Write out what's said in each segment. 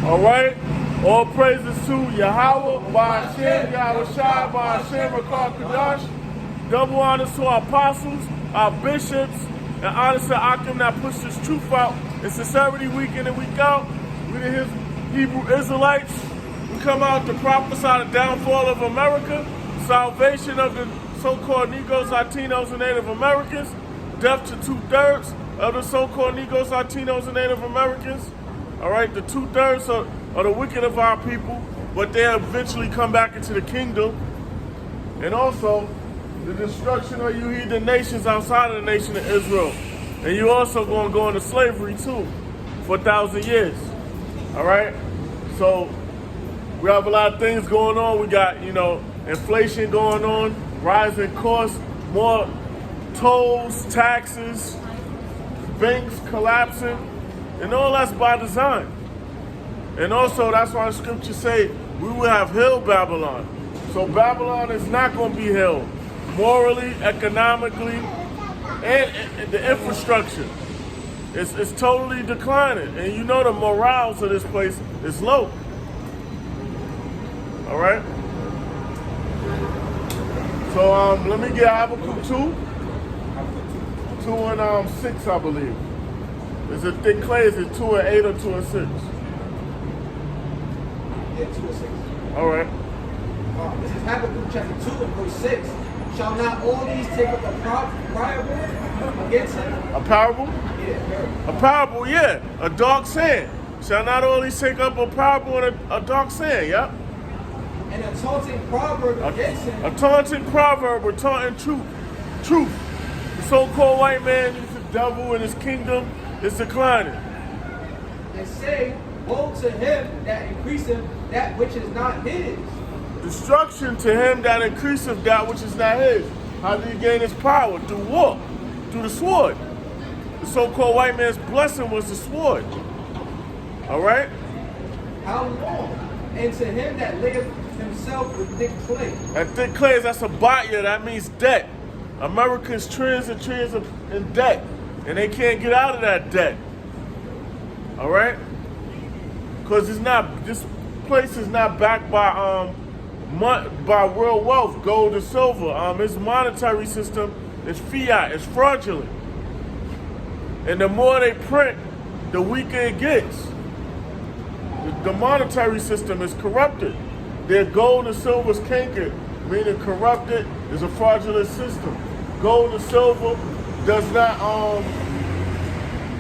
All right? All praises to Yahweh, Ba'ashem, Yahweh Shai, Ba'ashem, Rakar Kadash. Double honors to our apostles, our bishops, and honors to Akim that pushed this truth out in sincerity week in and week out. We the Hebrew Israelites. We come out to prophesy the downfall of America, salvation of the so-called Negroes, Latinos, and Native Americans, death to 2/3 of the so-called Negroes, Latinos, and Native Americans. All right, the 2/3 are the wicked of our people, but they'll eventually come back into the kingdom. And also, the destruction of you heathen nations outside of the nation of Israel. And you also going to go into slavery too for 1,000 years. All right? So we have a lot of things going on. We got, inflation going on, rising costs, more tolls, taxes, banks collapsing, and all that's by design. And also, that's why the scriptures say we will have held Babylon. So Babylon is not going to be held morally, economically, and the infrastructure. It's totally declining. And you know the morals of this place is low. All right? So let me get Habakkuk 2. 2 and 6, I believe. Is it thick clay? Is it 2 and 8 or 2 and 6? Yeah, 2 and 6. All right. This is Habakkuk chapter 2 and verse 6. Shall not all these take up a parable against him? A parable? Yeah, parable. A parable, yeah. A dark saying. Shall not all these take up a parable and a dark saying, yep. And a taunting proverb against him. A taunting proverb, a taunting truth. The so-called white man is the devil and his kingdom is declining. And say, woe to him that increaseth that which is not his. Destruction to him that increaseth that which is not his. How did he gain his power? Through war, through the sword. The so-called white man's blessing was the sword. All right? How long? And to him that layeth himself with thick clay. And thick clay, that's a batya, that means debt. Americans trillions and trillions in debt, and they can't get out of that debt. All right? Because this place is not backed by world wealth, gold and silver. Its monetary system is fiat, it's fraudulent. And the more they print, the weaker it gets. The monetary system is corrupted. Their gold and silver is cankered, meaning corrupted is a fraudulent system. Gold and silver does not,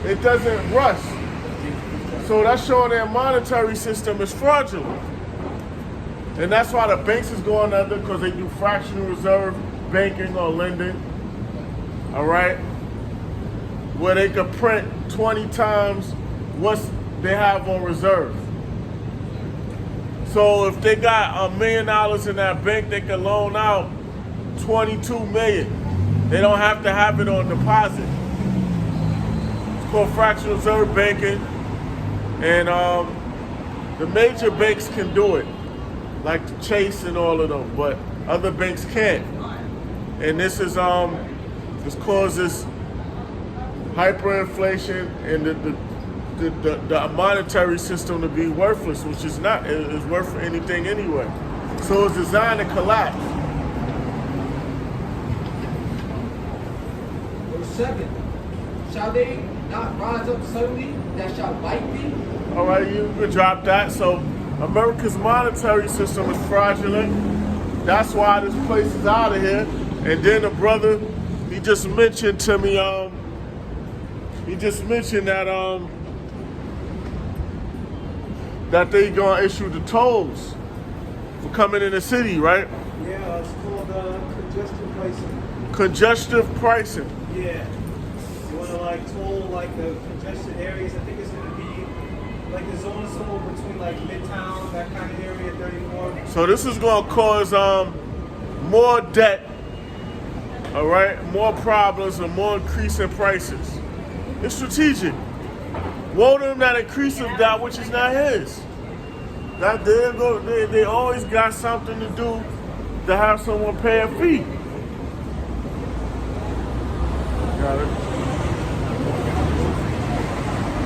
it doesn't rust. So that's showing their monetary system is fraudulent. And that's why the banks is going under, because they do fractional reserve banking or lending. All right? Where they could print 20 times what they have on reserve. So if they got $1 million in that bank, they can loan out $22 million. They don't have to have it on deposit. It's called fractional reserve banking. And the major banks can do it, like Chase and all of them, but other banks can't. And this causes hyperinflation and the monetary system to be worthless, which is not. It's worth for anything anyway. So it's designed to collapse. Verse 7. Shall they not rise up suddenly that shall bite thee? All right, you can drop that. So America's monetary system is fraudulent. That's why this place is out of here. And then the brother, he just mentioned to me, that they gonna issue the tolls for coming in the city, right? Yeah, it's called congestion pricing. Congestive pricing. Yeah. You want to toll the congested areas. I think it's going to be the zone somewhere between Midtown, that kind of area, 34. So this is gonna cause more debt, all right, more problems and more increase in prices. It's strategic. Woe to them that increaseth that which is not his. That they always got something to do to have someone pay a fee. Got it?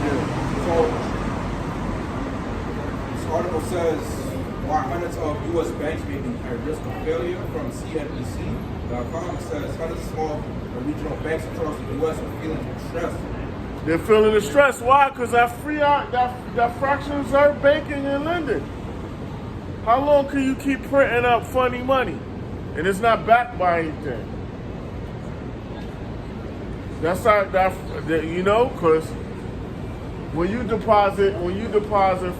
Yeah. finance of U.S. banks may be at risk of failure from CNBC.com. It says hundreds of small and regional banks across the U.S. are feeling stressed. They're feeling the stress. Why? Because that fractional reserve banking and lending. How long can you keep printing up funny money and it's not backed by anything? That's not because when you deposit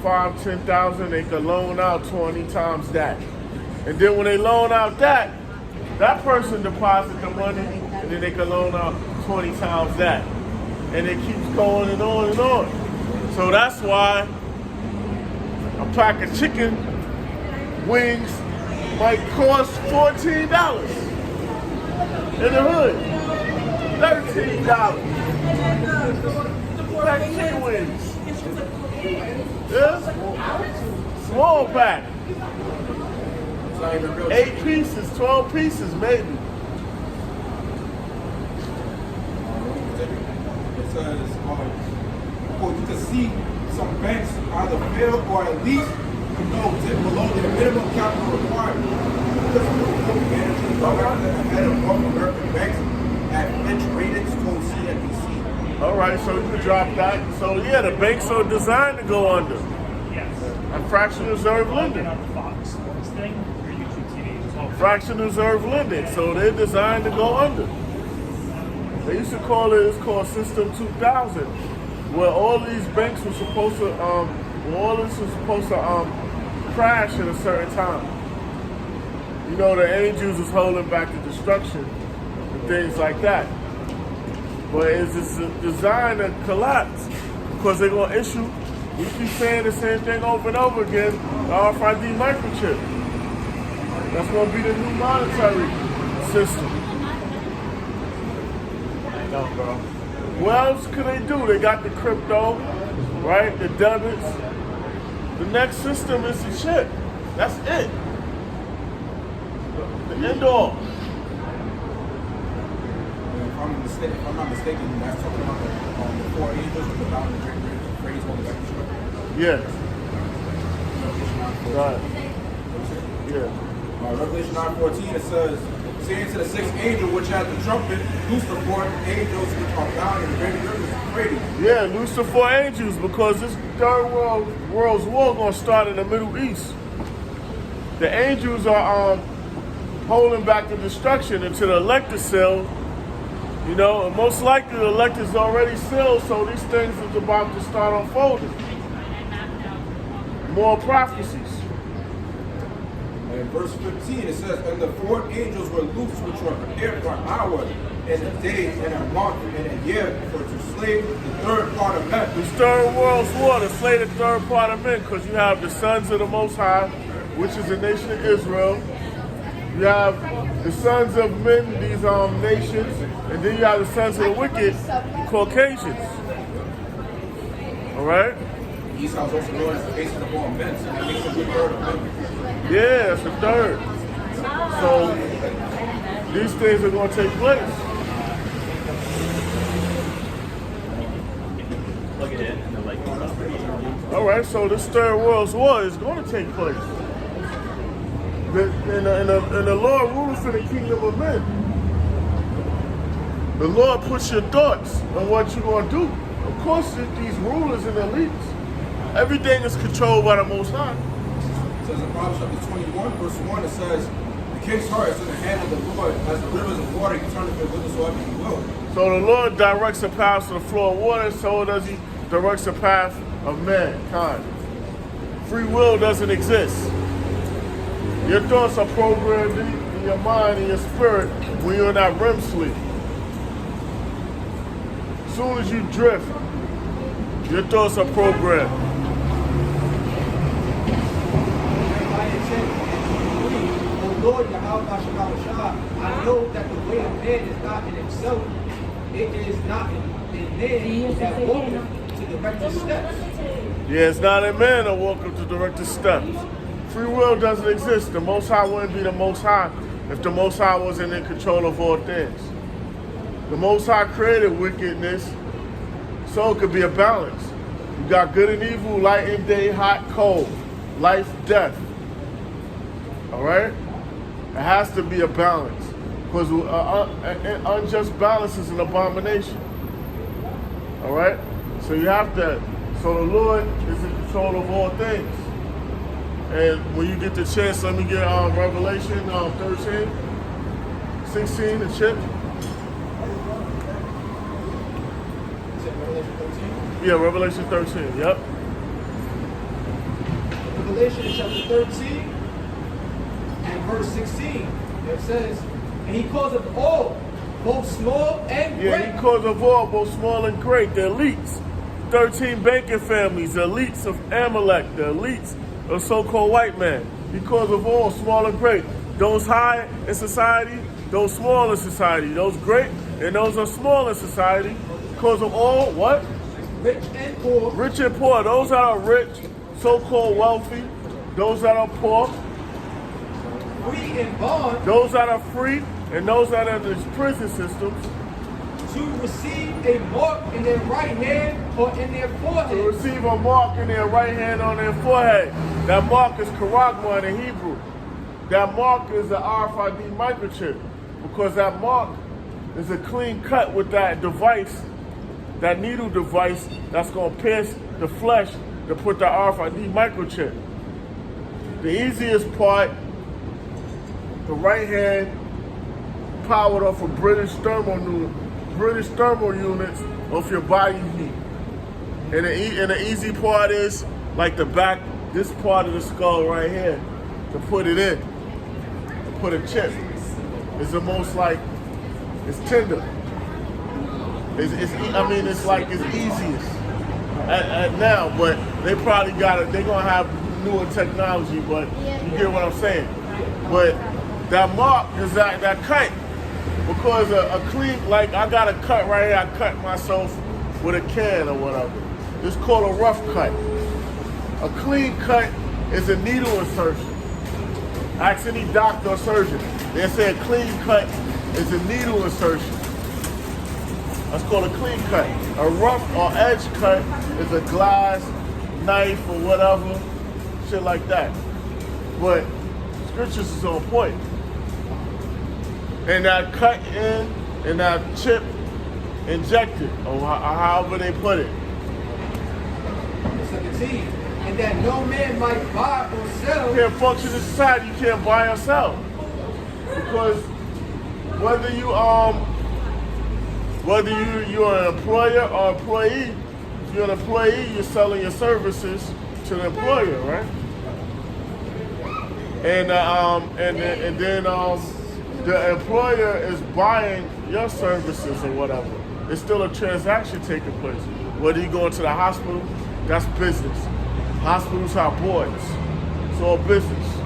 5, 10,000, they can loan out 20 times that. And then when they loan out that person deposits the money and then they can loan out 20 times that. And it keeps going and on and on. So that's why a pack of chicken wings might cost $14 in the hood. $13. Pack of chicken wings. Yeah? Small pack. 8 pieces, 12 pieces maybe. It says, quote, you can see some banks either fail or at least dip below the minimum capital required. Managers ahead of North American banks at Fitch Ratings told CNBC. All right, so you can drop that. So yeah, the banks are designed to go under. Yes. And fractional reserve lending. On the Fox Sports thing or YouTube TV as well. Fractional reserve lending. So they're designed to go under. They used to call it's called System 2000, where all these banks were supposed to, all this was supposed to crash at a certain time. You know, the angels was holding back the destruction and things like that. But it's designed to collapse because they're going to issue, we keep saying the same thing over and over again, the RFID microchip. That's going to be the new monetary system. No, bro. What else can they do? They got the crypto, right? The debits. The next system is the chip. That's it. The end all. If I'm not mistaken, that's talking about the 4 angels with the bound and great phrase on the back of the truck. Yes. Right. Yeah. Revelation 9:14, it says, saying to the 6th angel which had the trumpet, loose the 4 angels which are bound in the great rivers of Euphrates. Yeah, loose the 4 angels because this third world's war going to start in the Middle East. The angels are holding back the destruction until the elect is sealed. You know, and most likely the elect is already sealed, so these things is about to start unfolding. More prophecies. And in verse 15 it says, and the 4 angels were loosed which were prepared for an hour and a day and a month and a year for to slay the third part of men. This third world's war to slay the third part of men, because you have the sons of the Most High, which is the nation of Israel. You have the sons of men, these nations, and then you have the sons of the wicked, the Caucasians. All right? Esau is also known as the basis of all men, so it makes a good third of men. Yeah, it's the third. So these things are going to take place. Plug it in and then like All right, so this third world's war is going to take place. And the Lord rules in the kingdom of men. The Lord puts your thoughts on what you're going to do. Of course, these rulers and elites, everything is controlled by the Most High. It says in Proverbs chapter 21, verse 1, it says, the king's heart is in the hand of the Lord, as the rivers of water, he turneth their whithersoever he will. So the Lord directs the path to the flow of water, so does he directs the path of mankind. Free will doesn't exist. Your thoughts are programmed in your mind and your spirit when you're in that REM sleep. As soon as you drift, your thoughts are programmed. Oh Lord, Yahweh Shah, I know that the way of man is not in himself. It is not in man that walketh to direct his steps. Yeah, it's not in man that walk up to direct his steps. Free will doesn't exist. The Most High wouldn't be the Most High if the Most High wasn't in control of all things. The Most High created wickedness so it could be a balance. You got good and evil, light and day, hot, cold, life, death. All right? It has to be a balance. Because an unjust balance is an abomination. All right? So you have to, so the Lord is in control of all things. And when you get the chance, let me get Revelation 13, 16, the chip. Is it Revelation 13? Yeah, Revelation 13, yep. Revelation chapter 13 and verse 16. It says, and he calls of all, both small and great. Yeah, he calls of all, both small and great, the elites. 13 banking families, the elites of Amalek, the elites of so-called white man. He calls of all, small and great. Those high in society, those small in society. Those great and those are small in society. He calls of all, what? Rich and poor. Rich and poor. Those that are rich, so-called wealthy. Those that are poor. Free and bond. Those that are free and those that are in these prison systems. To receive a mark in their right hand or in their To forehead. receive a mark in their right hand on their forehead. That mark is karagma in the Hebrew. That mark is the RFID microchip. Because that mark is a clean cut with that device, that needle device that's going to pierce the flesh to put the RFID microchip. The easiest part, the right hand powered off of British thermal units off your body heat. And the easy part is like the back, this part of the skull right here, to put it in, to put a chip. It's the most like, it's tender. It's like it's easiest at now, but they probably they're gonna have newer technology, but you get what I'm saying. But that mark is that cut. Because a clean, like I got a cut right here, I cut myself with a can or whatever. It's called a rough cut. A clean cut is a needle insertion. Ask any doctor or surgeon. They say a clean cut is a needle insertion. That's called a clean cut. A rough or edge cut is a glass, knife, or whatever, shit like that. But scriptures is on point. And that cut in and that chip injected, or however they put it. Verse 17. And that no man might buy or sell. You can't function in society, you can't buy or sell. Because whether you're an employer or employee, if you're an employee, you're selling your services to the employer, right? And then the employer is buying your services or whatever. It's still a transaction taking place. Whether you go into the hospital, that's business. Hospitals have boards. It's all business.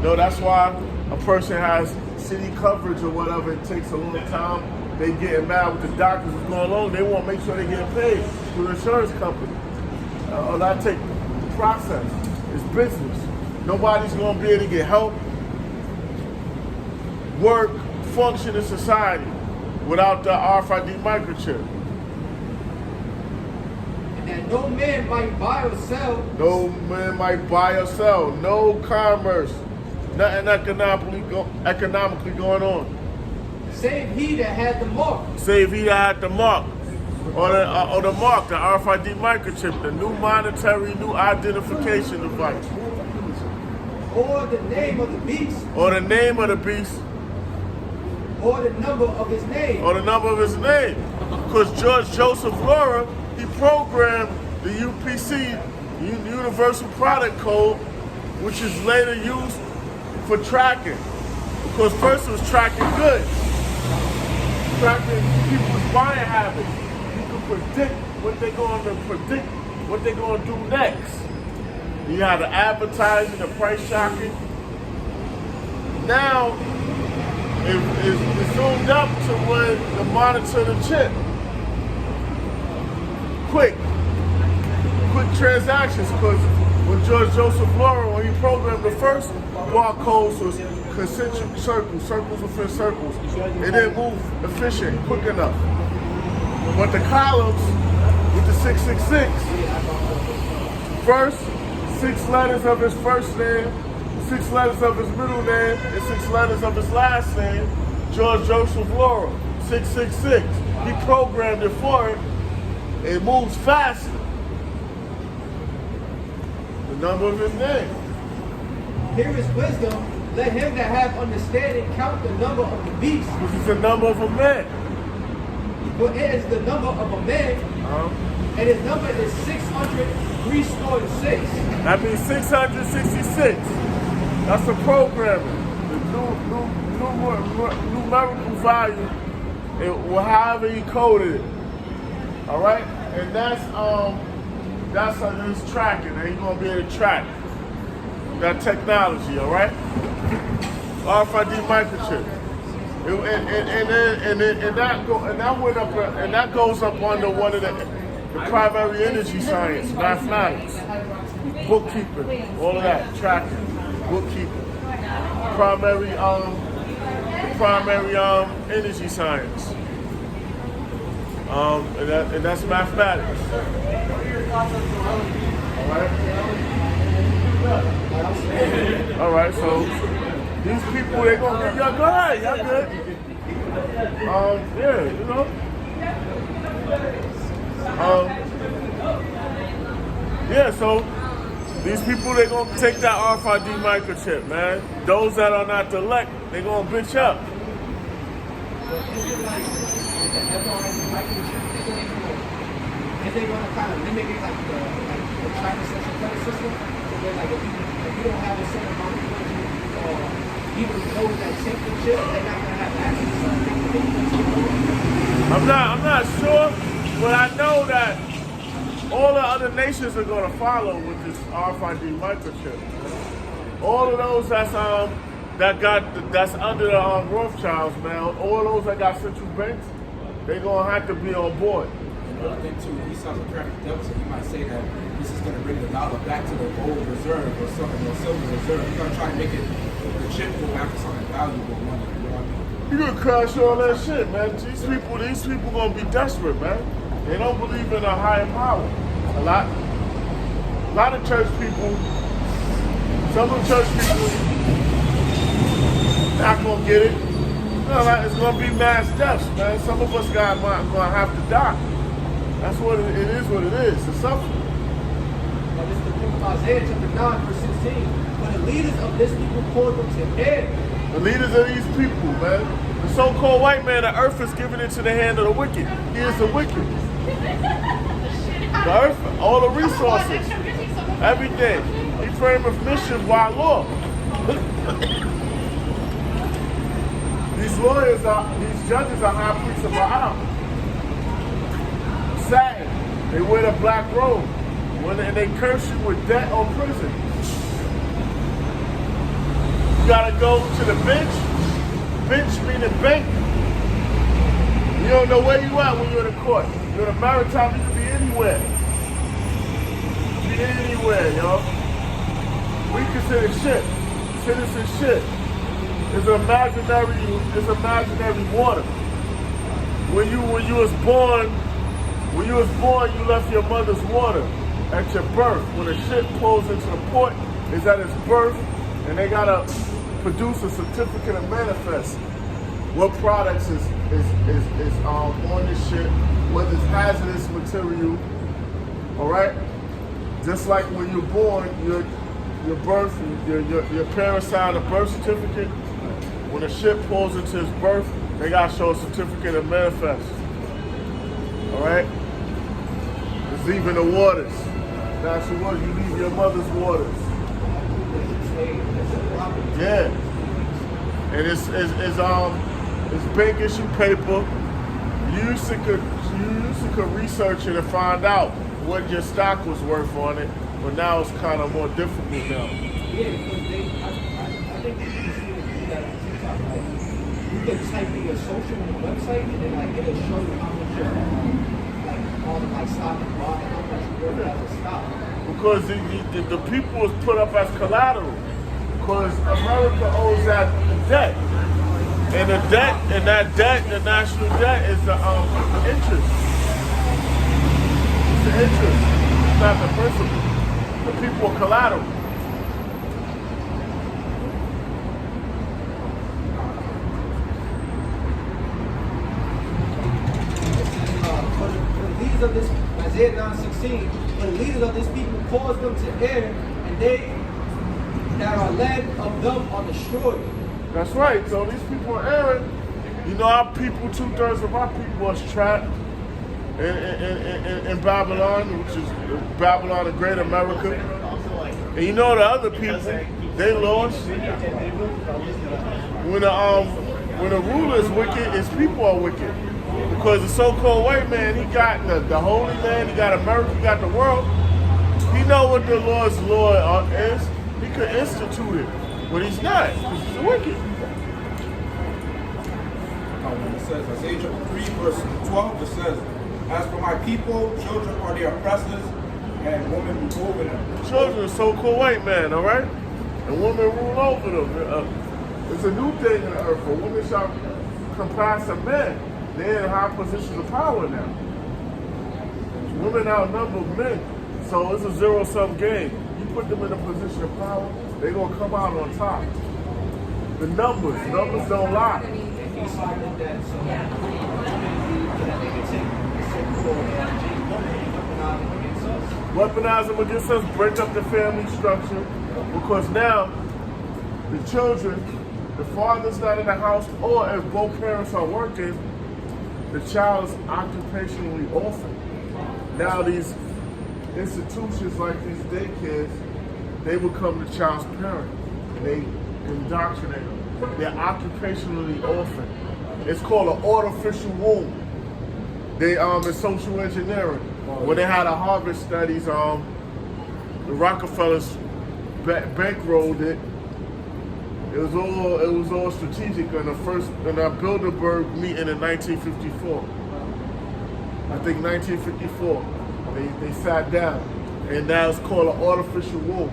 No, that's why a person has city coverage or whatever. It takes a long time. They getting mad with the doctors what's going on. They want to make sure they get paid through the insurance company. Or that take process. It's business. Nobody's going to be able to get help, work, function in society without the RFID microchip. And that no man might buy or sell. No man might buy or sell. No commerce. Nothing economically going on. Save he that had the mark. Save he that had the mark. Or the mark, the RFID microchip, the new identification device. Or the name of the beast. Or the name of the beast. Or the number of his name. Or the number of his name. Because George Joseph Laura, he programmed the UPC, Universal Product Code, which is later used for tracking. Because first it was tracking goods. Tracking people's buying habits. You can predict what they're going to do next. You have the advertising, the price shocking. Now, it's zoomed up to when the monitor the chip. Quick transactions, because when George Joseph Laura, when he programmed the first barcodes was concentric circles within circles. It didn't move efficient, quick enough. But the columns with the 666, first 6 letters of his first name, 6 letters of his middle name and 6 letters of his last name, George Joseph Laura, 666. He programmed it for it. It moves faster. The number of his name. Here is wisdom. Let him that have understanding count the number of the beast. Which is the number of a man. For it is the number of a man, and his number is 666. That means 666. That's the programming. The numerical value, however he coded it. All right, and that's his tracking. And he's gonna be able to track that technology. All right, RFID microchip. And that goes up under one of the primary energy science, mathematics, bookkeeping, all of that, tracking, bookkeeping, primary energy science, and that's mathematics. All right. So these people, they gonna get y'all. Go ahead, y'all good. Yeah, you know. Yeah, so these people, they gonna take that RFID microchip, man. Those that are not elect, they gonna bitch up. Is they gonna kind of limit it like the China system, credit system? So they're like, if you don't have a certain amount of money, or even those that take the chip, they're not gonna have access to certain things. I'm not sure, but I know that all the other nations are gonna follow with this RFID microchip. All of those that's under the Rothschilds, man. All those that got central banks, they gonna have to be on board. Another thing too, he sounds a crafty devil, so he might say that this is going to bring the dollar back to the gold reserve or something, or silver reserve. He's going to try to make it the chip go back to something valuable money. You know what I mean? You gonna crash all that shit, man. These people gonna be desperate, man. They don't believe in a higher power. A lot of church people, some of the church people not gonna get it. No, it's gonna be mass deaths, man. Some of us gonna have to die. That's what it is. What it is. It's suffering. But this is the book of Isaiah chapter 9, verse 16. But the leaders of this people called them to him. The leaders of these people, man. The so-called white man, the earth is given into the hand of the wicked. He is the wicked. The earth, all the resources, everything. He framed of mischief by law. These judges are high priests of Baal. Satin, they wear the black robe, and they curse you with debt or prison. You gotta go to the bench. Bench meaning bank. You don't know where you at when you're in the court. You're in the maritime, you can be anywhere. Be anywhere, yo. We consider shit. Citizenship. It's imaginary water. When you was born, you left your mother's water at your birth. When a ship pulls into the port, it's at its birth, and they gotta produce a certificate of manifest. What products is on this ship? What is hazardous material? All right. Just like when you're born, your birth, your parents sign a birth certificate. When a ship pulls into its birth, they gotta show a certificate of manifest. All right. It's leaving the waters. That's the word. You leave your mother's waters. Yeah. And it's bank issue paper. You used to could research it and find out what your stock was worth on it, but now it's kind of more difficult now. Yeah, because I think you can see that on TikTok. Like, you can type in your social on the website, and then like it'll show you how much your all the stock and bond and how much you're worth as a stock. Because the people was put up as collateral. Because America owes that debt. And the debt, and that debt, the national debt is the interest. It's the interest. It's not the principal. The people are collateral. Isaiah 9:16, the leaders of this people cause them to err, and they that are led of them are destroyed. That's right. So these people are erring. You know, our people, 2/3 of our people was trapped in Babylon, which is Babylon, the Great America. And you know the other people, they lost. When the ruler is wicked, his people are wicked. Because the so-called white man, he got the Holy Land, he got America, he got the world. He know what the Lord's law is. He could institute it, but he's not, because he's wicked. When it says, Isaiah chapter 3, verse 12, it says, as for my people, children are their oppressors, and women rule over them. Children, so-called white man, all right? And women rule over them. It's a new thing in the earth, for women shall comprise of men. They're in high positions of power now. Women outnumber men, so it's a zero-sum game. You put them in a position of power, they're going to come out on top. The numbers don't lie. Esau did that so that they could take the so-called woman and weaponize them against us. Weaponize them against us, break up the family structure, because now the children, the father's not in the house, or if both parents are working, the child is occupationally orphaned. Now these institutions like these daycares, they become the child's parent. And they indoctrinate them. They're occupationally orphaned. It's called an artificial womb. They in social engineering. When they had a Harvard studies, the Rockefellers bankrolled it. It was all strategic in the Bilderberg meeting in 1954. I think 1954. They sat down, and now it's called an artificial womb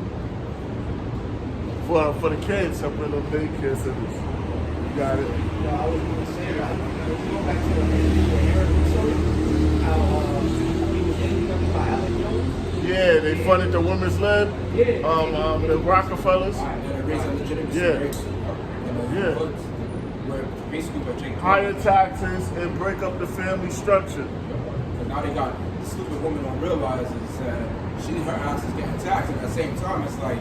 for the kids up in the daycare centers. You got it. I was going to say that. If you go back to the American story, how he was ending by Alex Jones. Yeah, they funded the women's lib. The Rockefellers. And it raised a legitimacy Yeah. rates. Yeah. Where basically what Jake Higher taxes and break up the family structure. But now they got the stupid woman don't realize is that her ass is getting taxed. And at the same time, it's like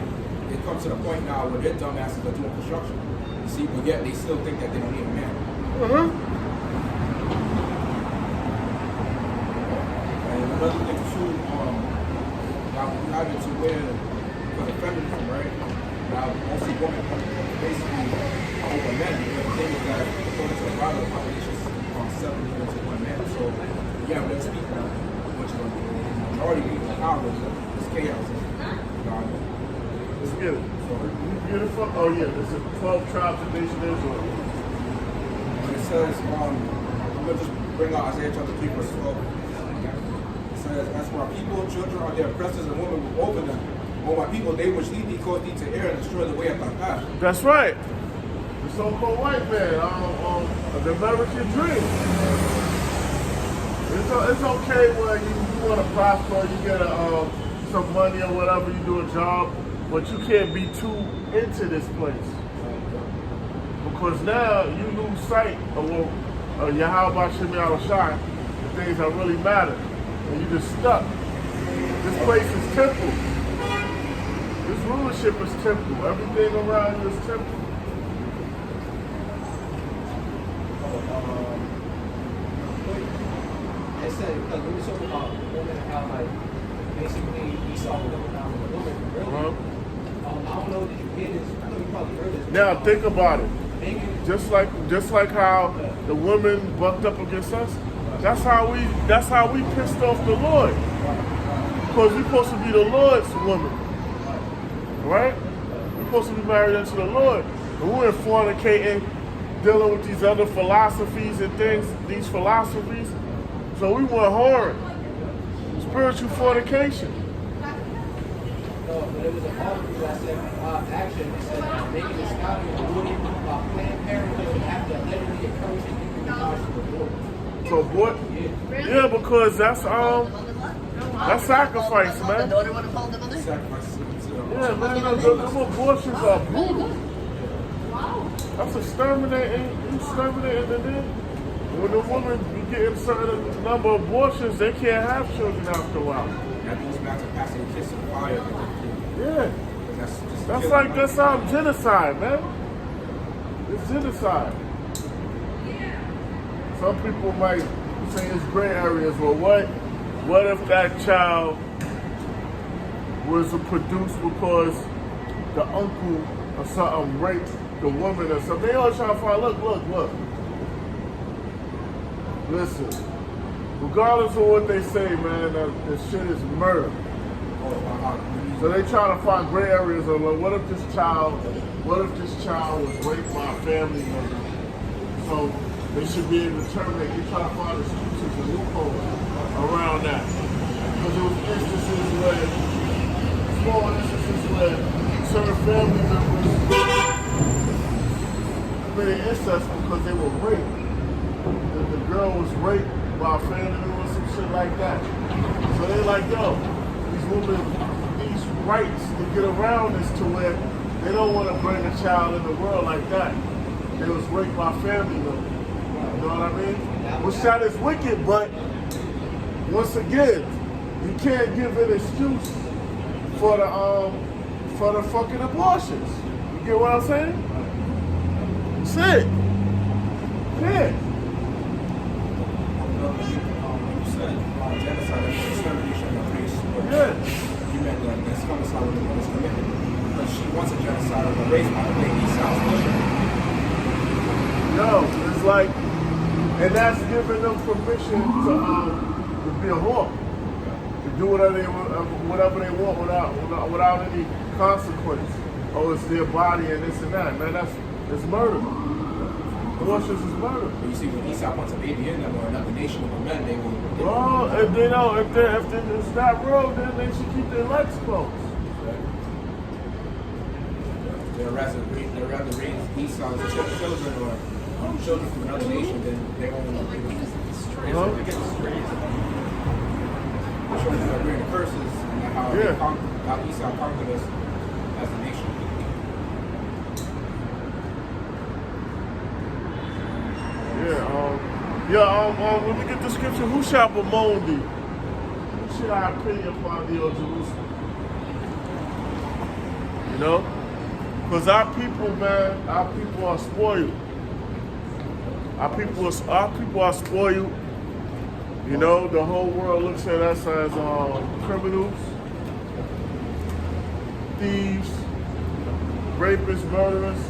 it comes to the point now where their dumb asses are doing construction. You see, but yet they still think that they don't need a man. And another thing too, now we have it to where for the feminism, right? Now mostly women basically over men. But the thing is that according to the Bible, the population is from 7 million to 1 man. So yeah, when they speak now, which the majority of the power is chaos. Let's get it. So beautiful. Oh yeah, this is 12 tribes of nation Israel. When it says, I'm gonna just bring out Isaiah chapter 3, verse 12. It says, as for our people, children are their oppressors, and women will over them. O my people, they which lead thee cause thee to err and destroy the way of thy path. That's right. The so-called white man, the American dream. It's okay when you want to prosper, you get some money or whatever, you do a job, but you can't be too into this place. Because now you lose sight of Yahweh Shem Yahushai, the things that really matter. And you just stuck. This place is temple. This rulership is temple. Everything around you is temple. It said, because we were talking about women and how, like, basically Esau was going down with a woman. Really? I don't know, did you hear this? I know you probably heard this. Now think about it. Maybe. Just like how the women bucked up against us. That's how we pissed off the Lord. Because we're supposed to be the Lord's woman. Right? We're supposed to be married unto the Lord. And we're fornicating, dealing with these other philosophies and things, these philosophies. So we went hard. Spiritual fornication. No, but it was an article that said, action, it said, making the scouting of Planned Parenthood after allegedly encouraging people to abort. So what? Yeah, because that's sacrifice, man. The daughter would have told the mother. Sacrifices to Yeah, man, them abortions are brutal. That's exterminating the when the woman be getting certain number of abortions, they can't have children after a while. That goes back to passing kids to the fire. Yeah. That's That's genocide, man. It's genocide. Some people might say it's gray areas. Well, what if that child was produced because the uncle or something raped the woman or something? They all trying to find, look. Listen, regardless of what they say, man, this shit is murder. So they try to find gray areas of like, what if this child was raped by a family member? So they should be able to terminate. They try to find excuses and loopholes around that. Because there was small instances where certain family members committed incest because they were raped. The girl was raped by a family member or some shit like that. So they like, yo, these women, these rights to get around this to where they don't want to bring a child in the world like that. They was raped by family members. You know what I mean? Which that is wicked, but once again, you can't give an excuse for the fucking abortions. You get what I'm saying? That's it. Yeah. You said genocide is extermination of race. Yeah. You meant that that's homicide when the woman's committed. But she wants a genocide of the race by the way he sounds pushing. No, it's like, and that's giving them permission to be a whore, to do whatever they want without any consequence. Oh, it's their body and this and that. Man, it's murder. Abortions is murder. But you see, when Esau wants a baby in them or another nation of men, they will. Well, if it's not real, then they should keep their legs closed. They'd rather raise Esau's children or children from another nation than their own. Showing that we're in curses and how Esau conquered us as a nation. When we get the scripture, who shall bemoan thee? Who shall have pity upon thee, O Jerusalem? You know? Because our people, man, our people are spoiled. Our people are spoiled. You know, the whole world looks at us as criminals, thieves, rapists, murderers.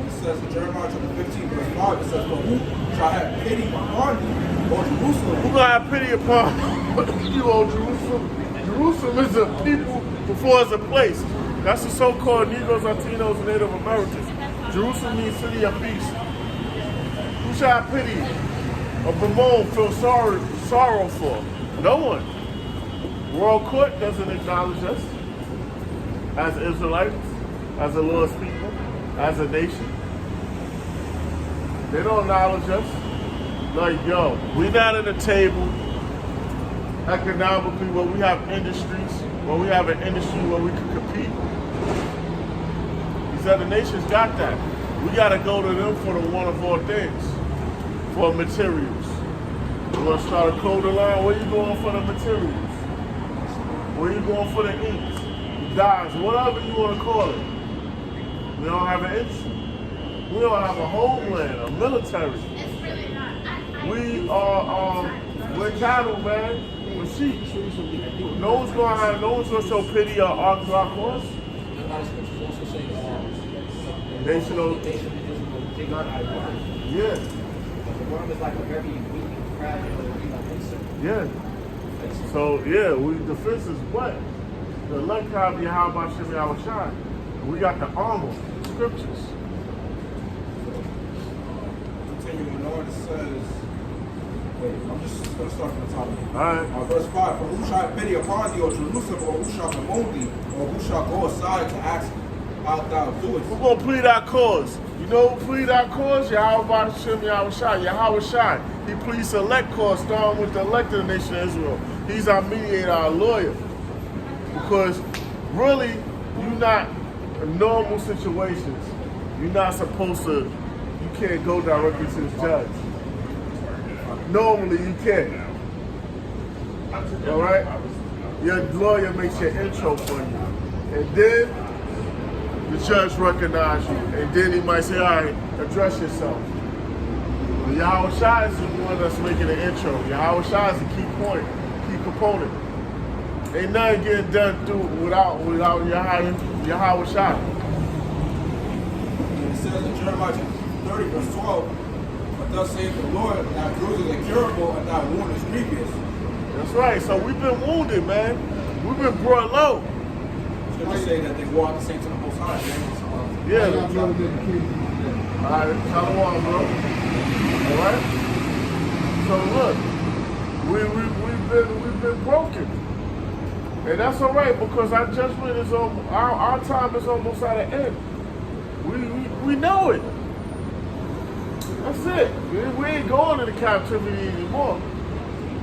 It says in Jeremiah chapter 15, verse 5, it says, "But who shall have pity upon you, O Jerusalem?" Who gonna have pity upon you, O Jerusalem? Jerusalem is a people before it's a place. That's the so-called Negroes, Latinos, and Native Americans. Jerusalem means city of peace. Who shall have pity or bemoan, feel sorrow for? No one. World Court doesn't acknowledge us as Israelites, as a Lord's people, as a nation. They don't acknowledge us. Like, yo, we're not at a table economically where we have industries, where we have an industry where we can compete. These other nations got that. We got to go to them for the one of all things, for materials. You want to start a clothing line? Where you going for the materials? Where you going for the inks, dyes, whatever you want to call it? We don't have an industry. We don't have a homeland, a military. We are, we're cattle, man. We're sheep. No one's gonna show pity or argue our cause. National. Yeah. Yeah. So yeah, the fence is what? The Lekab Yahweh Shem Yahweh Shai. We got the armor, scriptures. Continuing on, it says, wait, I'm just going to start from the top. All right. Verse 5, "For who shall have pity upon thee, O Jerusalem, or who shall bemoan thee, or who shall go aside to ask how thou doest?" We're going to plead our cause. You know who plead our cause? Yahweh Shem Yahweh Shai. Yahweh Shai. He pleads select cause, starting with the elected nation of Israel. He's our mediator, our lawyer. Because really, you're not, in normal situations, you're not supposed to you can't go directly to the judge. Normally you can't. All right? Your lawyer makes your intro for you. And then the judge recognizes you. And then he might say, all right, address yourself. But Yahweh Shai is the one that's making the intro. Yahweh Shai is the key point, key component. Ain't nothing getting done without Yahweh Shai. It says in Jeremiah 30, verse 12, but thus saith the Lord, thy bruises are incurable and thy wound is grievous. That's right. So we've been wounded, man. We've been brought low. Scripture say that they walk the same to the Most High. Yeah. All right, shalom, bro. All right. So look, we've been broken, and that's all right because our judgment is our time is almost at an end. We know it. That's it. We ain't going into captivity anymore.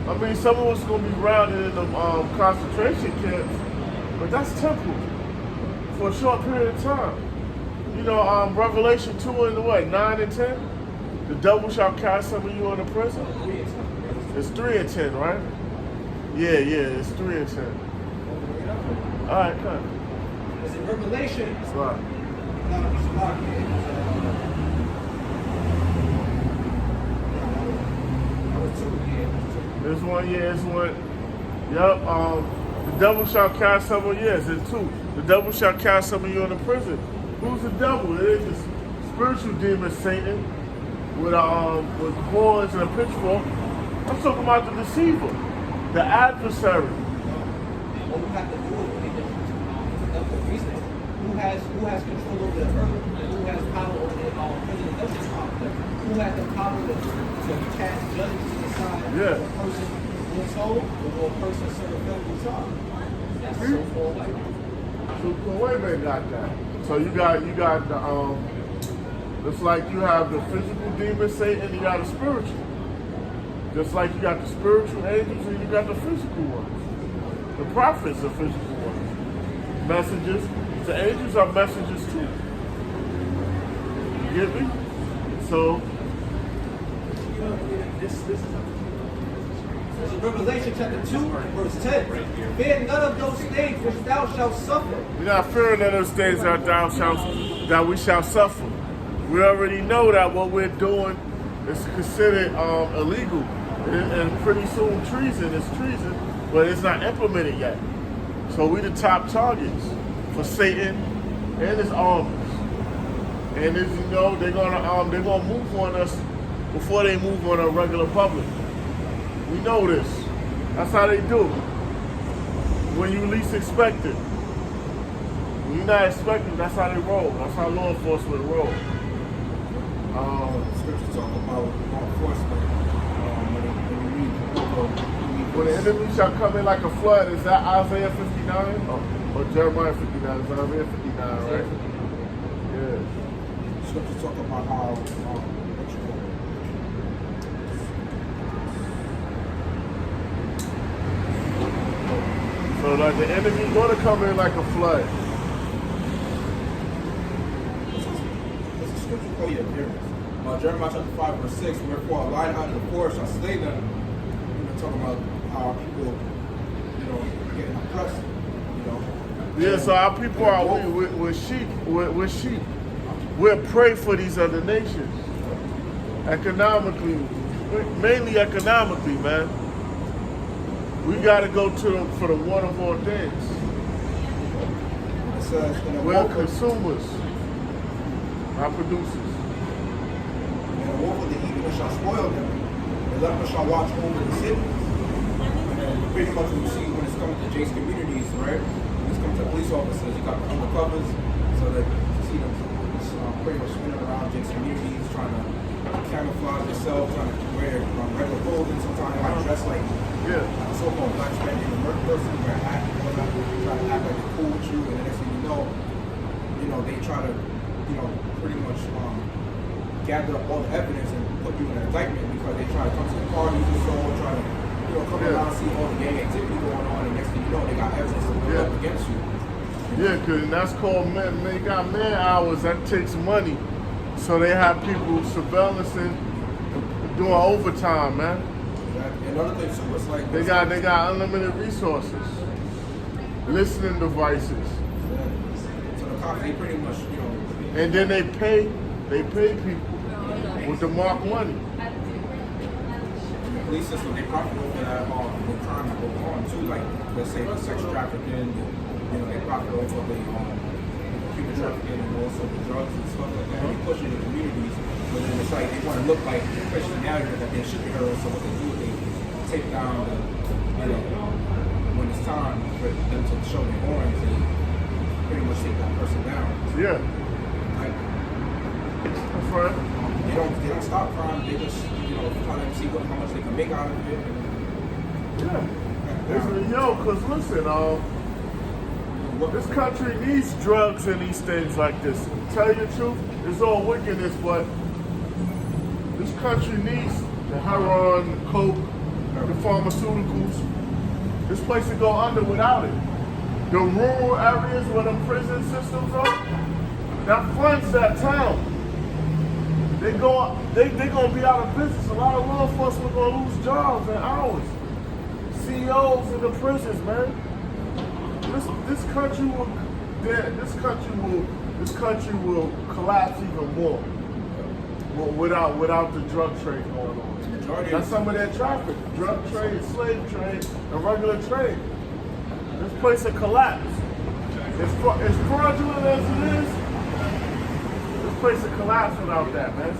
I mean, some of us gonna be rounded in the concentration camps, but that's temporal for a short period of time. You know, Revelation 2 and what, 9 and 10? The devil shall cast some of you into prison. It's 3 and 10, right? Yeah, it's 3 and 10. All right, come on. It's in Revelation. Right. This one, it's one. Yep. The devil shall cast some of you. Yes, it's 2. The devil shall cast some of you into prison. Who's the devil? It is the spiritual demon Satan with horns and a pitchfork. I'm talking about the deceiver, the adversary. What we have to do is the reason. Who has control over the earth? Who has power over the president? Who has the power to cast judgment to decide a person will soul or a person serve a family time? That's so far away. So wait a minute, got that. So you got the it's like you have the physical demon Satan, you got the spiritual. Just like you got the spiritual angels and you got the physical ones. The prophets are physical ones. Messengers. The angels are messengers too. You get me? So This is Revelation chapter 2, verse 10. Fear none of those things which thou shalt suffer. we're not fearing of those things that we shall suffer. We already know that what we're doing is considered illegal. And pretty soon treason is treason, but it's not implemented yet. So we the top targets for Satan and his armies. And as you know, they're gonna move on us before they move on a regular public. We know this. That's how they do. When you least expect it. When you're not expecting, that's how they roll. That's how law enforcement roll. Scripture talk about law enforcement. When the enemy shall come in like a flood, is that Isaiah 59? Or Jeremiah 59? It's Isaiah 59, right? Yeah. Scripture talk about how So like the enemy gonna come in like a flood. It's a scripture for your appearance. Jeremiah chapter 5, verse 6, wherefore a lion out of the forest shall slay them. We're talking about how people, getting oppressed, Yeah, so our people are we're sheep. We're sheep. We're prey for these other nations. Economically, mainly economically, man. We gotta go for the one of all things. It says, We're consumers, not producers. And a wolf of the evening shall spoil them. The leper shall watch over the city. And pretty much what you see when it's coming to Jake's communities, right? When it's coming to police officers, you got the undercovers, so that you see them pretty much spinning around Jake's communities, trying to camouflage themselves, trying to wear regular clothing, sometimes they might dress like so-called black Spanish murder person, where try to act like they're cool with you, and the next thing you know, they try to, pretty much gather up all the evidence and put you in an indictment because they try to come to the parties or so, try to, come around and see all the gang activity going on, and next thing you know, they got evidence to put up against you. Yeah, cause that's called man. They got man hours. That takes money So they have people surveillancing, doing overtime, man. Another thing too, it's like They got unlimited resources, listening devices, so the cops, they pretty much, you know, and then they pay people with the mark money. the police system, they profit over that the crime that goes on too. Like, let's say the sex trafficking, you know, they profit over the human trafficking and also the drugs and stuff like that. They push it in communities, but then it's like they want to look like the Christian narrative that they should be heard. So what they do, they take down the, you know, when it's time for them to show their horns, they pretty much take that person down. Yeah, Like, that's right. they don't stop crime. They just, you know, try to see how much they can make out of it. Yeah. Listen, yo, cause listen, this country needs drugs and these things like this. Tell you the truth, it's all wickedness, but this country needs the heroin, the coke, the pharmaceuticals. This place would go under without it. The rural areas where the prison systems are, that funds that town. They gonna be out of business. A lot of law enforcement gonna lose jobs and hours. CEOs in the prisons, man. This country will collapse even more without the drug trade going on. That's some of that traffic, drug trade, slave trade, and regular trade. This place will collapse. As fraudulent as it is, this place will collapse without that, man.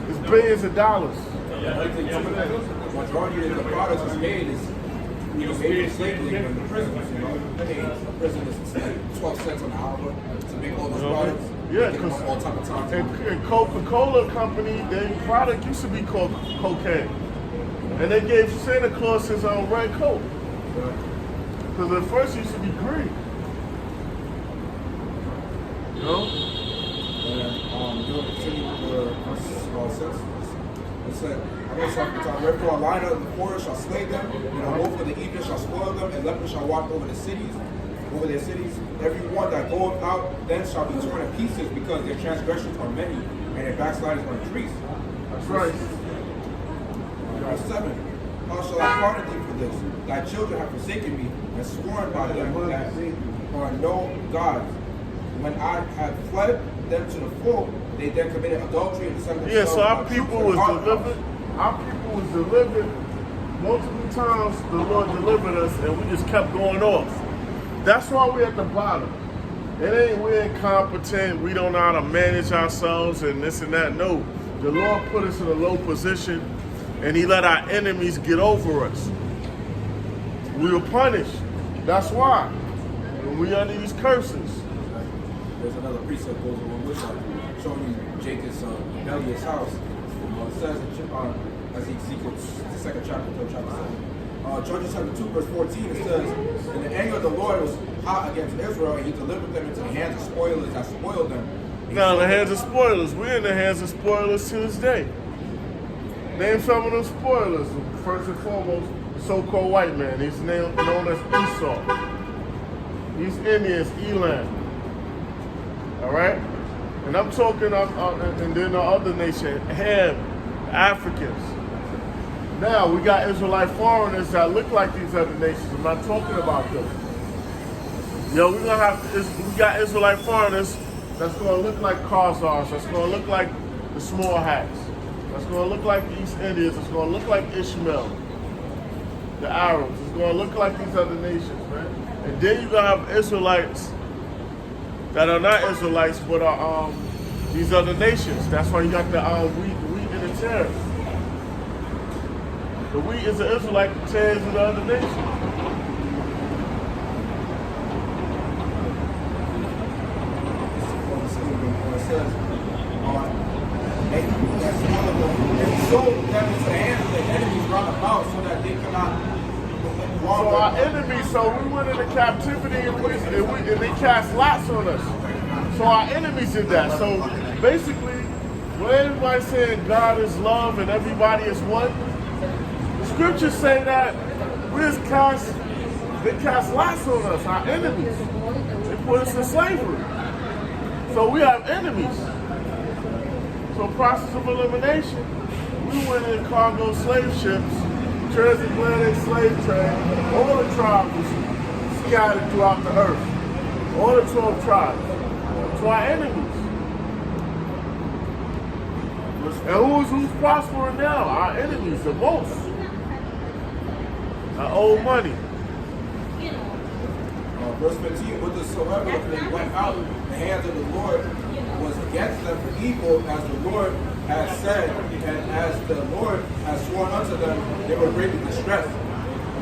It's billions of dollars. The majority of the products is made is, you know, made in slavery in the prisons. You know, the prison is like 12 cents an hour to make all those products. Yeah, They get because all type of time. and Coca-Cola company, their product used to be called cocaine, and they gave Santa Claus his own red coat because at first it used to be green. You know? And doing continue with the census. It said, I know something. Wherefore a lion of the forest shall slay them, and a wolf of the evening shall spoil them, and leopards shall walk over their cities. Every one that goeth out then shall be torn in pieces, because their transgressions are many, and their backslidings are increased. That's right. Verse 7. How shall I pardon thee for this? Thy children have forsaken me, and sworn by them that are no gods. When I had fled them to the full, they then committed adultery and set themselves. Yeah, so our by people truth was and heart. delivered. Our people was delivered multiple times. The Lord delivered us, and we just kept going off. That's why we're at the bottom. It ain't we're incompetent. We don't know how to manage ourselves and this and that. No, the Lord put us in a low position, and He let our enemies get over us. We were punished. That's why. And we under these curses. There's another precept goes along with that, showing you Jacob's rebellious house. It says in Ezekiel, the second chapter, 3rd chapter 7. Judges chapter 2, verse 14, it says, and the anger of the Lord was hot against Israel, and he delivered them into the hands of spoilers that spoiled them. Now, in the hands of spoilers. We're in the hands of spoilers to this day. Name some of them spoilers. First and foremost, the so-called white man. He's known as Esau. These Indians, Elam. All right? And I'm talking, and then the other nation, Ham, Africans. Now, we got Israelite foreigners that look like these other nations. I'm not talking about them. Yo, we got Israelite foreigners that's going to look like Khazars, that's going to look like the small hats, that's going to look like the East Indians, it's going to look like Ishmael, the Arabs, it's going to look like these other nations, man. And then you're going to have Israelites that are not Israelites, but are these other nations. That's why you got the wheat and the tares. The wheat is the Israelite, the tares is the other nation. It says, and sold them into the hands of the enemies round about, so that they cannot. So our enemies, so we went into captivity and they cast lots on us. So our enemies did that. So basically, when everybody's saying God is love and everybody is one, the scriptures say that they cast lots on us, our enemies. They put us in slavery. So we have enemies. So process of elimination, we went in cargo slave ships, transatlantic slave trade, all the tribes was scattered throughout the earth. All the 12 tribes. To our enemies. And who's prospering now? Our enemies, the most. Our old money. Verse 15, whithersoever they went out, the hands of the Lord was against them for evil, as the Lord has said, and as the Lord has sworn unto them, they were greatly distressed.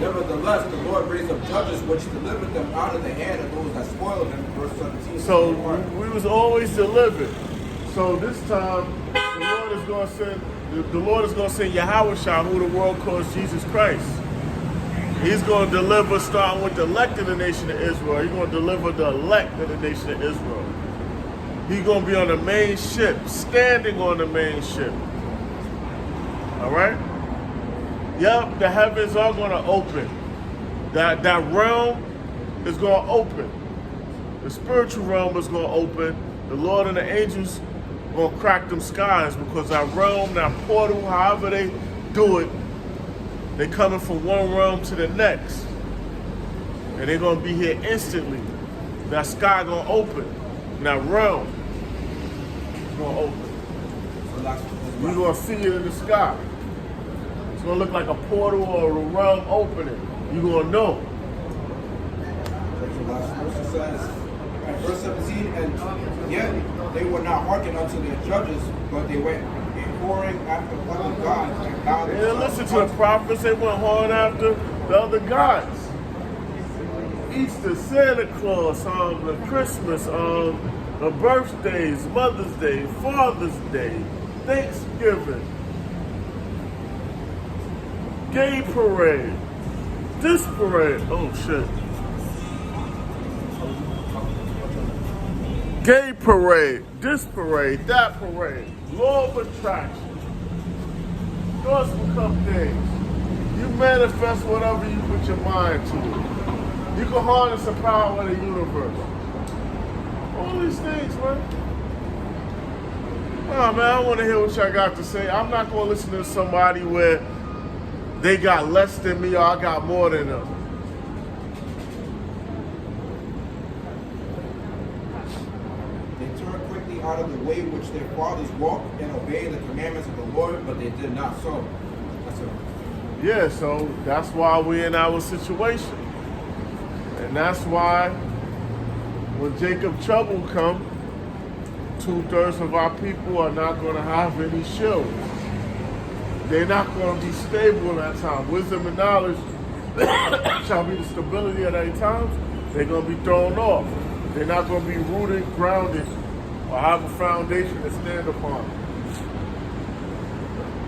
Nevertheless, the Lord raised up judges which delivered them out of the hand of those that spoiled them. Verse 17. So we was always delivered. So this time, the Lord is going to send Yahweh Shah, who the world calls Jesus Christ. He's going to deliver, starting with the elect of the nation of Israel. He's going to deliver the elect of the nation of Israel. He's going to be on the main ship, standing on the main ship. All right? Yep, the heavens are going to open. That realm is going to open. The spiritual realm is going to open. The Lord and the angels are going to crack them skies, because that realm, that portal, however they do it, they're coming from one realm to the next. And they're going to be here instantly. That sky going to open. And that realm is going to open. You're going to see it in the sky. It's going to look like a portal or a realm opening. You're going to know. Verse 17, and yet they would not hearken unto their judges, but they went whoring after other gods. And God They didn't listen to the prophets. They went hard after the other gods. Easter, Santa Claus, the Christmas, the birthdays, Mother's Day, Father's Day, Thanksgiving, gay parade, this parade. Oh shit. Gay parade, this parade, that parade, law of attraction, gospel cup things. You manifest whatever you put your mind to. You can harness the power of the universe. All these things, man. Oh man, I want to hear what y'all got to say. I'm not going to listen to somebody where they got less than me or I got more than them. out of the way which their fathers walked and obeyed the commandments of the Lord, but they did not so. That's it. Yeah, so that's why we're in our situation. And that's why when Jacob trouble come, 2/3 of our people are not going to have any shields. They're not going to be stable in that time. Wisdom and knowledge shall be the stability at any times. They're going to be thrown off. They're not going to be rooted, grounded, or have a foundation to stand upon.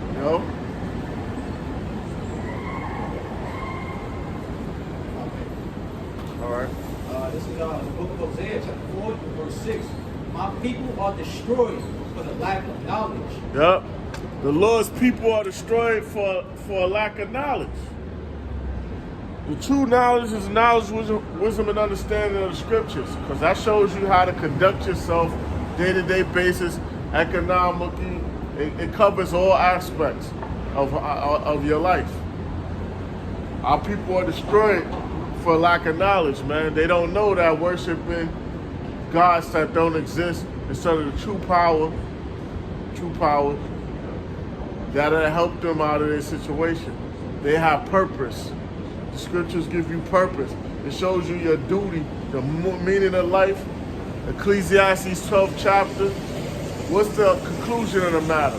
You know? All right. This is the book of Hosea, chapter 4, verse 6. My people are destroyed for the lack of knowledge. Yep. The Lord's people are destroyed for a lack of knowledge. The true knowledge is knowledge, wisdom, and understanding of the scriptures, because that shows you how to conduct yourself day-to-day basis, economically. It covers all aspects of your life. Our people are destroyed for lack of knowledge, man. They don't know that worshiping gods that don't exist instead of the true power that'll help them out of their situation. They have purpose. The scriptures give you purpose. It shows you your duty, the meaning of life. Ecclesiastes 12th chapter. What's the conclusion of the matter?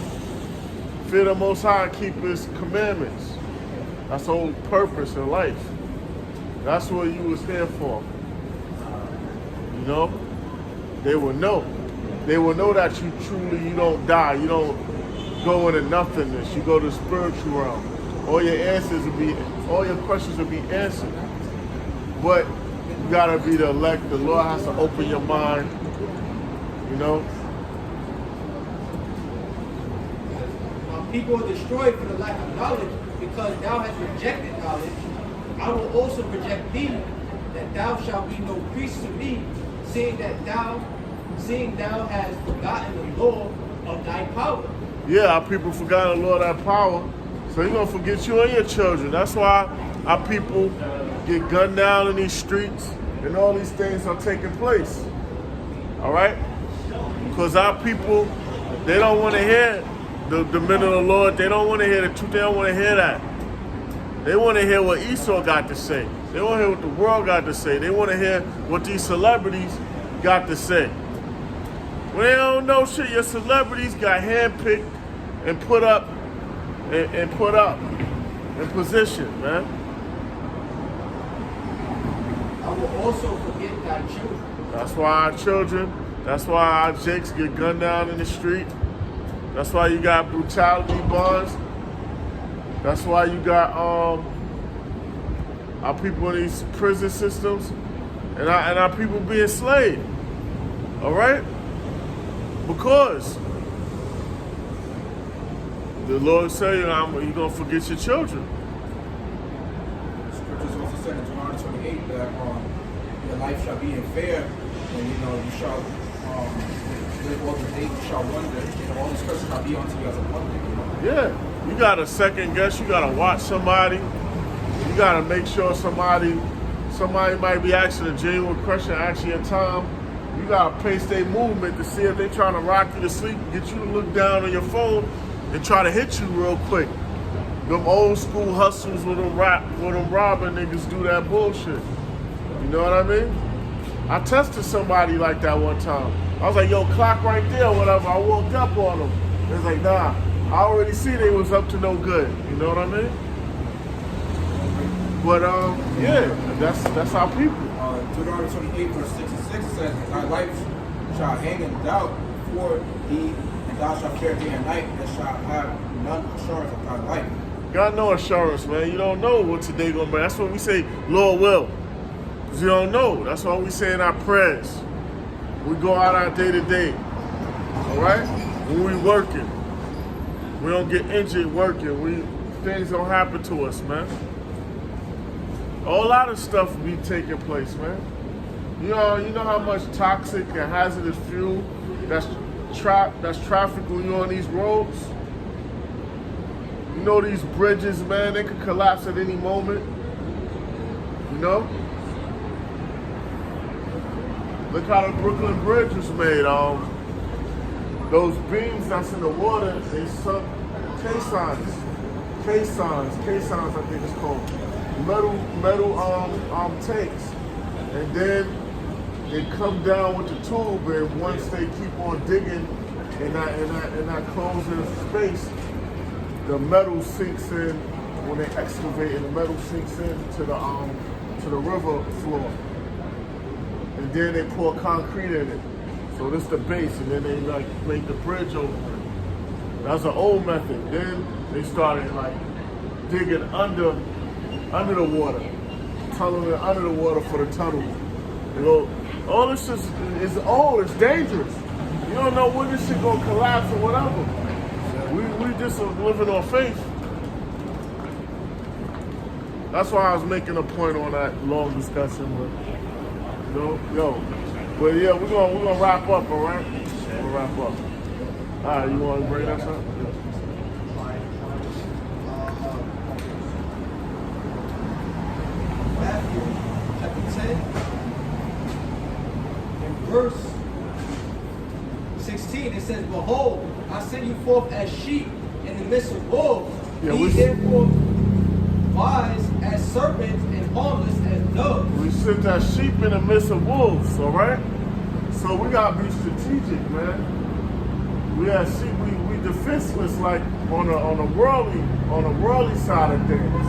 Fear the Most High and keep His commandments. That's the whole purpose in life. That's what you was here for. You know? They will know. They will know that you don't die. You don't go into nothingness. You go to the spiritual realm. All your questions will be answered. But you gotta be the elect. The Lord has to open your mind. You know? My people are destroyed for the lack of knowledge, because thou hast rejected knowledge. I will also reject thee, that thou shalt be no priest to me, seeing thou hast forgotten the law of thy power. Yeah, our people forgot the Lord that power. So He's gonna forget you and your children. That's why our people get gunned down in these streets and all these things are taking place. All right? Because our people, they don't want to hear the men of the Lord. They don't want to hear the truth. They don't want to hear that. They want to hear what Esau got to say. They want to hear what the world got to say. They want to hear what these celebrities got to say. Well, they don't know shit. Your celebrities got handpicked and put up and put up in position, man. I will also forget thy children. That's why our children, that's why our jakes get gunned down in the street. That's why you got brutality bonds. That's why you got our people in these prison systems and our people being enslaved. All right? Because the Lord said, you're going to forget your children. Scriptures also said in Deuteronomy 28 that your life shall be in fear, and you shall live all the days, you shall wonder, and all these curses shall be unto you as a wonder. Yeah, you got to second guess. You got to watch somebody. You got to make sure somebody might be asking a genuine question, asking your time. You got to pace their movement to see if they trying to rock you to sleep, get you to look down on your phone and try to hit you real quick. Them old school hustles with them robbing niggas do that bullshit. You know what I mean? I tested somebody like that one time. I was like, yo, clock right there or whatever. I woke up on them. They was like, nah, I already see they was up to no good. You know what I mean? But yeah, that's our people. Deuteronomy 28 verse 66 says, thy life shall hang in doubt for thee, and thou shalt fear day and night, and shalt have none assurance of thy life. Got no assurance, man. You don't know what today gonna bring. That's what we say, Lord will. Because you don't know. That's why we say in our prayers. We go out our day to day. All right? When we working. We don't get injured working. Things don't happen to us, man. A whole lot of stuff be taking place, man. You know how much toxic and hazardous fuel that's trafficked when you're on these roads? You know these bridges, man, they could collapse at any moment. You know? Look how the Brooklyn Bridge was made. Those beams that's in the water, they sunk caissons, I think it's called. Metal tanks. And then they come down with the tube, and once they keep on digging in that closing space, the metal sinks in. When they excavate, and the metal sinks into the river floor. And then they pour concrete in it. So this the base, and then they make the bridge over it. That's an old method. Then they started digging under the water, tunneling under the water for the tunnels. You know, all this is old. It's dangerous. You don't know when this shit gonna collapse or whatever. We just living on faith. That's why I was making a point on that long discussion. But yeah, we're gonna wrap up, all right? We'll wrap up. All right, you want to bring that up? Matthew chapter 10 and verse 16, it says, behold, I send you forth as sheep in the midst of wolves. Yeah, Be therefore wise as serpents and harmless as doves. We sent that sheep in the midst of wolves, all right? So we gotta be strategic, man. We have sheep, we defenseless like on the worldly side of things.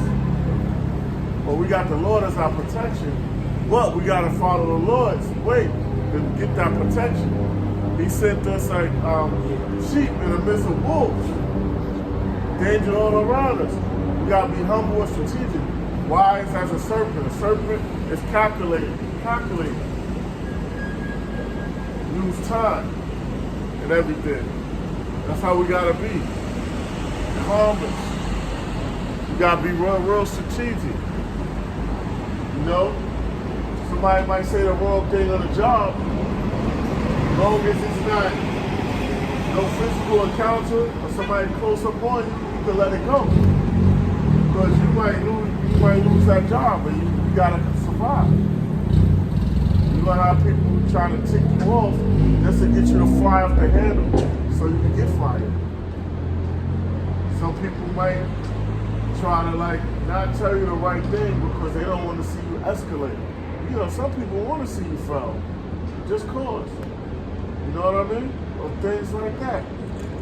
But we got the Lord as our protection. But we gotta follow the Lord's way to get that protection. He sent us like sheep in the midst of wolves. Danger all around us. We gotta be humble and strategic. Wise as a serpent. A serpent is calculated. Use time and everything. That's how we gotta be. Calmness. We gotta be real strategic. You know? Somebody might say the wrong thing on the job. As long as it's not no physical encounter or somebody close up on you, you can let it go. Because you might lose that job, but you gotta survive. You're gonna have people trying to tick you off just to get you to fly off the handle so you can get fired. Some people might try to like not tell you the right thing because they don't want to see you escalate. You know, some people want to see you fail, just cause. You know what I mean? Or things like that.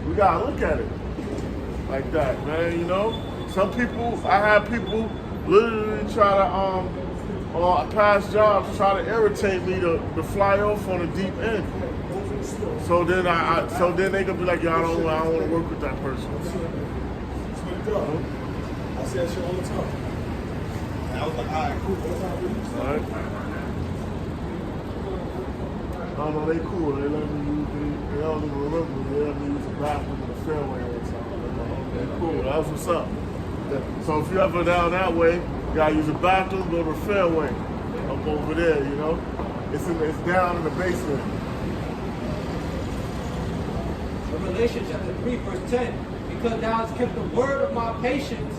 We gotta look at it like that, man. You know, some people. I have people literally try to or past jobs try to irritate me to fly off on a deep end. So then so then they can be like, yo, I don't want to work with that person. That's what it does. I say that shit all the time. And I was like, all right, cool. That's how we do. All right. I don't know, they cool. They let me use they don't even remember. They let me use the bathroom in the fairway all the time. They cool. That's what's up. So if you ever down that way, you gotta use the bathroom, go to the fairway. Up over there, you know? It's down in the basement. Revelation chapter 3, verse 10. Because thou hast kept the word of my patience,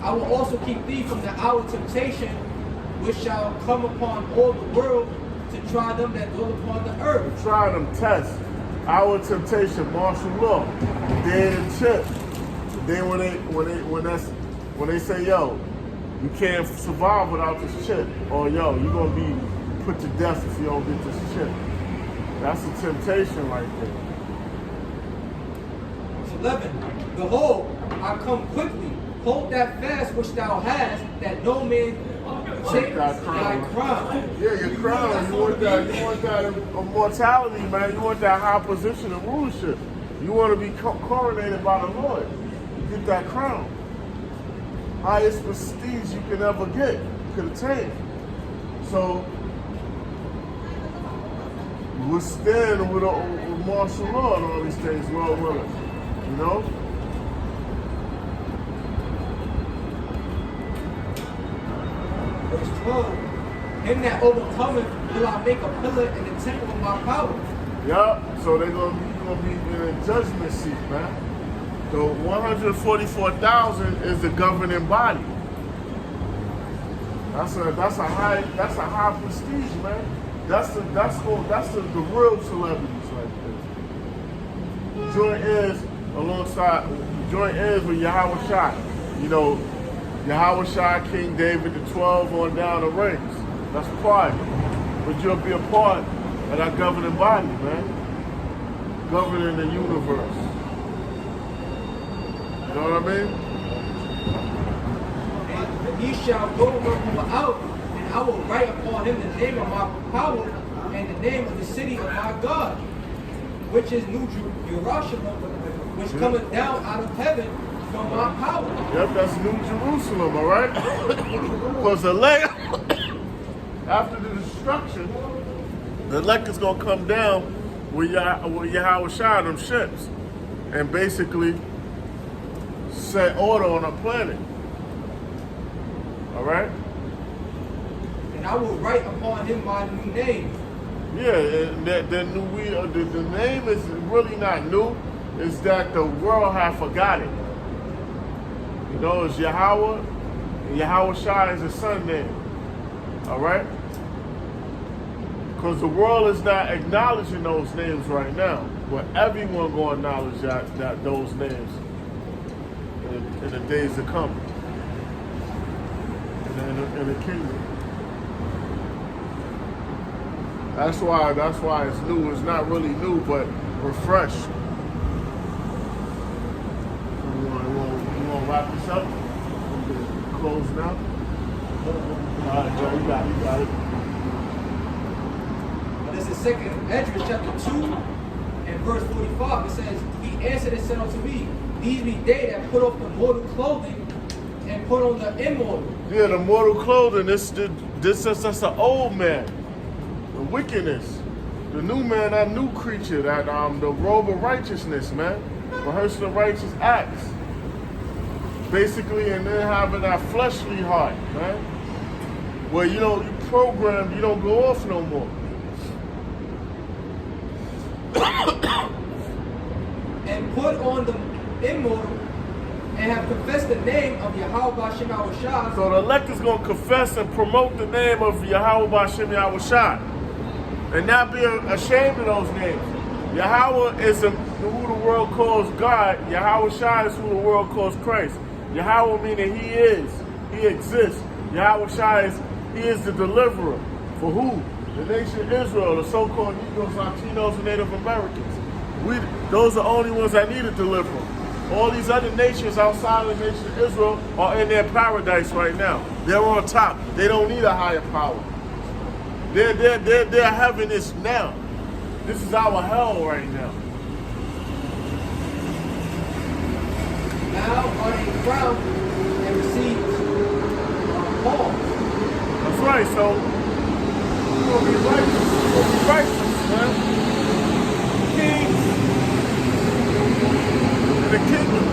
I will also keep thee from the hour of temptation, which shall come upon all the world to try them that dwell upon the earth. Try them test. Our temptation, martial law. Dead and chip. Then when they say, yo, you can't survive without this chip, or yo, you're gonna be put to death if you don't get this chip. That's a temptation right there. 11. Behold, I come quickly. Hold that fast which thou hast, that no man take thy crown. Yeah, your crown. You want that immortality, man. You want that high position of rulership. You want to be coronated by the Lord. You get that crown. Highest prestige you can ever get, you can attain. So, withstand with martial law and all these things, Lord willing. You know? Verse 12. Him that overcometh will I make a pillar in the temple of my power. Yup. So they're gonna be in a judgment seat, man. The 144,000 is the governing body. That's a high prestige, man. That's the real celebrities right there. Joint is with Yahweh Shai. You know, Yahweh Shai, King David, the 12 on down the ranks. That's private. But you'll be a part of that governing body, man. Governing the universe. You know what I mean? And he shall go out, and I will write upon him the name of my power and the name of the city of my God, which is New Jerusalem, which cometh down out of heaven from my power. Yep, that's New Jerusalem, all right? Because the elect, after the destruction, the elect is going to come down with Yahweh Shai, them ships, and basically set order on a planet. All right? And I will write upon him my new name. Yeah, and the name is really not new. It's that the world have forgot it. You know, it's Yahweh, and Yahweh Shai is his son name. All right? Because the world is not acknowledging those names right now. But everyone going to acknowledge that those names in the days to come. In the kingdom. That's why it's new. It's not really new, but refreshed. You want to wrap this up? Close now? All right, Joe, you got it. This is 2nd Esdras chapter 2 and verse 45. It says, he answered and said unto me, these be they that put off the mortal clothing and put on the immortal. Yeah, the mortal clothing, that's the old man. The wickedness. The new man, that new creature, that the robe of righteousness, man. Rehearsing the righteous acts. Basically, and then having that fleshly heart, man. Where you programmed, you don't go off no more. and put on the immortal and have confessed the name of Yahweh Bashem Yahushua. So the elect is going to confess and promote the name of Yahweh Bashem Yahushua and not be ashamed of those names. Yahweh is who the world calls God. Yahushua is who the world calls Christ. Yahweh meaning He is. He exists. Yahushua is, He is the deliverer. For who? The nation of Israel, the so-called Negroes, Latinos, and Native Americans. Those are the only ones that need a deliverer. All these other nations outside of the nation of Israel are in their paradise right now. They're on top. They don't need a higher power. Their heaven is now. This is our hell right now. Now are they crowned and received palms. That's right, so we're going to be righteous. We're going to be righteous, man. Kings in the kingdom.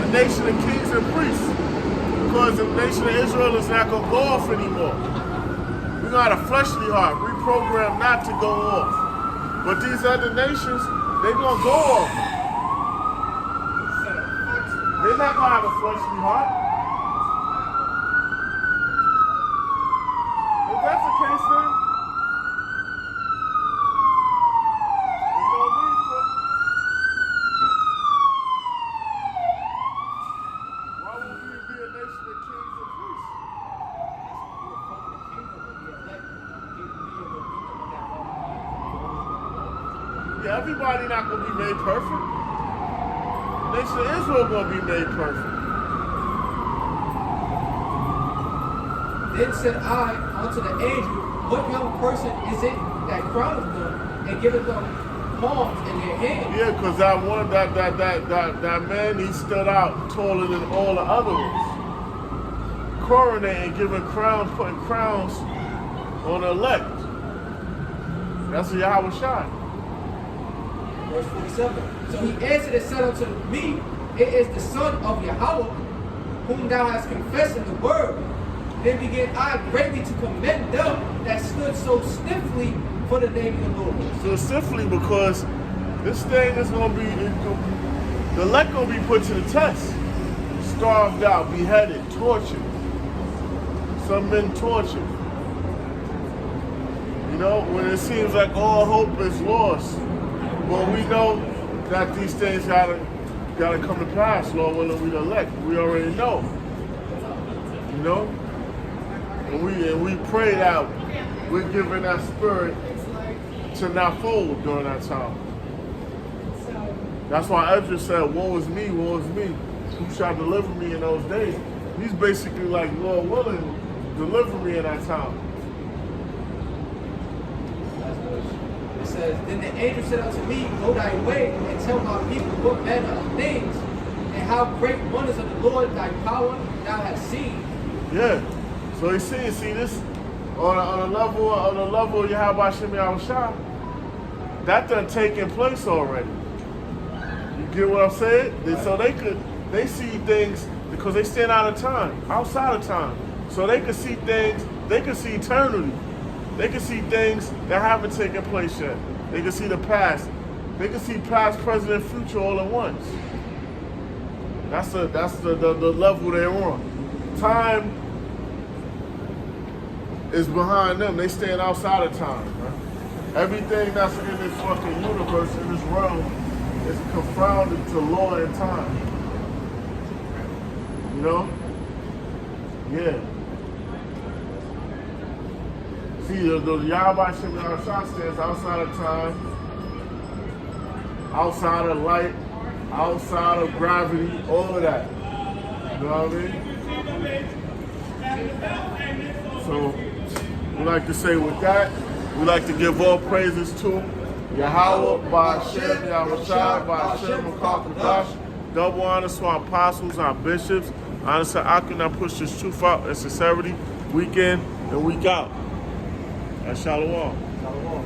A nation of kings and priests. Because the nation of Israel is not going to go off anymore. We got a fleshly heart. We programmed not to go off. But these other nations, they're going to go off. They're not going to have a fleshly heart. If that's the case, then there's no need for. Why would we be a nation of kings and priests? Yeah, everybody not going to be made perfect. The nation of Israel going to be made perfect. Then said I unto the angel, what young person is it that crowneth them and giveth them palms in their hands? Yeah, because that man, he stood out taller than all the other ones. Coronating, giving crowns, putting crowns on the elect. That's what Yahweh shine. Verse 47. So he answered and said unto me, it is the son of Yahweh, whom thou hast confessed in the word. Then began I greatly to commend them that stood so stiffly for the name of the Lord. So stiffly because this thing is going to be, the elect going to be put to the test. Starved out, beheaded, tortured. Some men tortured. You know, when it seems like all hope is lost. But we know that these things gotta come to pass, Lord, when we the elect. We already know. You know? And we pray that we're given that spirit to not fold during that time. That's why Ezra said, woe is me, woe is me. Who shall deliver me in those days? He's basically like, Lord willing, deliver me in that time. It says, then the angel said unto me, go thy way and tell my people what manner of things and how great wonders of the Lord thy power thou hast seen. Yeah. So he's saying, see this on a level of Yahweh Hashem Yahushua, that done taken place already. You get what I'm saying? Right. So they see things because they stand out of time, outside of time. So they can see things, they can see eternity. They can see things that haven't taken place yet. They can see the past. They can see past, present, and future all at once. That's the level they're on. Time is behind them. They stand outside of time. Right? Everything that's in this fucking universe, in this realm, is confounded to law and time. You know? Yeah. See, the Yahweh Hashem Yahushua stands outside of time, outside of light, outside of gravity, all of that. You know what I mean? So, we like to say with that, we like to give all praises to Yahweh, Ba'ashem, Yahushua, Ba'ashem, Makar, double honors to our apostles, our bishops, honor to Akim that push this truth out and sincerity, week in and week out. Shalom. Shalom.